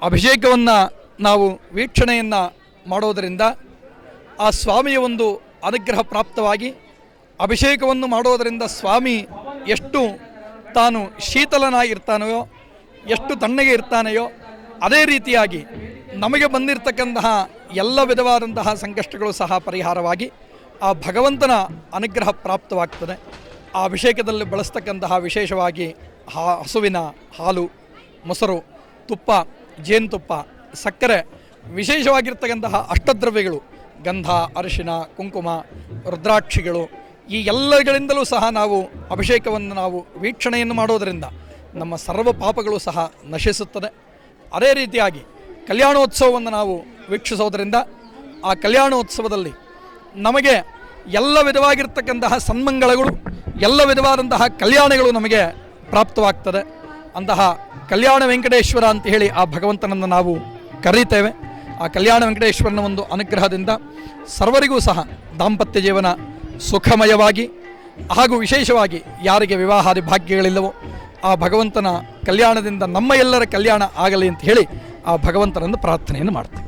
ಅಭಿಷೇಕವನ್ನು ನಾವು ವೀಕ್ಷಣೆಯನ್ನು ಮಾಡೋದರಿಂದ ಆ ಸ್ವಾಮಿಯ ಒಂದು ಅನುಗ್ರಹ ಪ್ರಾಪ್ತವಾಗಿ ಅಭಿಷೇಕವನ್ನು ಮಾಡೋದರಿಂದ ಸ್ವಾಮಿ ಎಷ್ಟು ತಾನು ಶೀತಲನಾಗಿರ್ತಾನೆಯೋ, ಎಷ್ಟು ತಣ್ಣಗೆ ಇರ್ತಾನೆಯೋ, ಅದೇ ರೀತಿಯಾಗಿ ನಮಗೆ ಬಂದಿರತಕ್ಕಂತಹ ಎಲ್ಲ ವಿಧವಾದಂತಹ ಸಂಕಷ್ಟಗಳು ಸಹ ಪರಿಹಾರವಾಗಿ ಆ ಭಗವಂತನ ಅನುಗ್ರಹ ಪ್ರಾಪ್ತವಾಗ್ತದೆ. ಆ ಅಭಿಷೇಕದಲ್ಲಿ ಬಳಸ್ತಕ್ಕಂತಹ ವಿಶೇಷವಾಗಿ ಹಸುವಿನ ಹಾಲು, ಮೊಸರು, ತುಪ್ಪ, ಜೇನುತುಪ್ಪ, ಸಕ್ಕರೆ, ವಿಶೇಷವಾಗಿರ್ತಕ್ಕಂತಹ ಅಷ್ಟದ್ರವ್ಯಗಳು, ಗಂಧ, ಅರಿಶಿನ, ಕುಂಕುಮ, ರುದ್ರಾಕ್ಷಿಗಳು, ಈ ಎಲ್ಲಗಳಿಂದಲೂ ಸಹ ನಾವು ಅಭಿಷೇಕವನ್ನು ನಾವು ವೀಕ್ಷಣೆಯನ್ನು ಮಾಡೋದರಿಂದ ನಮ್ಮ ಸರ್ವ ಪಾಪಗಳು ಸಹ ನಶಿಸುತ್ತದೆ. ಅದೇ ರೀತಿಯಾಗಿ ಕಲ್ಯಾಣೋತ್ಸವವನ್ನು ನಾವು ವೀಕ್ಷಿಸೋದರಿಂದ ಆ ಕಲ್ಯಾಣೋತ್ಸವದಲ್ಲಿ ನಮಗೆ ಎಲ್ಲ ವಿಧವಾಗಿರ್ತಕ್ಕಂತಹ ಸನ್ಮಂಗಳಗಳು, ಎಲ್ಲ ವಿಧವಾದಂತಹ ಕಲ್ಯಾಣಗಳು ನಮಗೆ ಪ್ರಾಪ್ತವಾಗ್ತದೆ. ಅಂತಹ ಕಲ್ಯಾಣ ವೆಂಕಟೇಶ್ವರ ಅಂತ ಹೇಳಿ ಆ ಭಗವಂತನನ್ನು ನಾವು ಕರೀತೇವೆ. ಆ ಕಲ್ಯಾಣ ವೆಂಕಟೇಶ್ವರನ ಒಂದು ಅನುಗ್ರಹದಿಂದ ಸರ್ವರಿಗೂ ಸಹ ದಾಂಪತ್ಯ ಜೀವನ ಸುಖಮಯವಾಗಿ ಹಾಗೂ ವಿಶೇಷವಾಗಿ ಯಾರಿಗೆ ವಿವಾಹಾದಿ ಭಾಗ್ಯಗಳಿಲ್ಲವೋ ಆ ಭಗವಂತನ ಕಲ್ಯಾಣದಿಂದ ನಮ್ಮ ಎಲ್ಲರ ಕಲ್ಯಾಣ ಆಗಲಿ ಅಂತ ಹೇಳಿ ಆ ಭಗವಂತನನ್ನು ಪ್ರಾರ್ಥನೆಯನ್ನು ಮಾಡ್ತೇವೆ.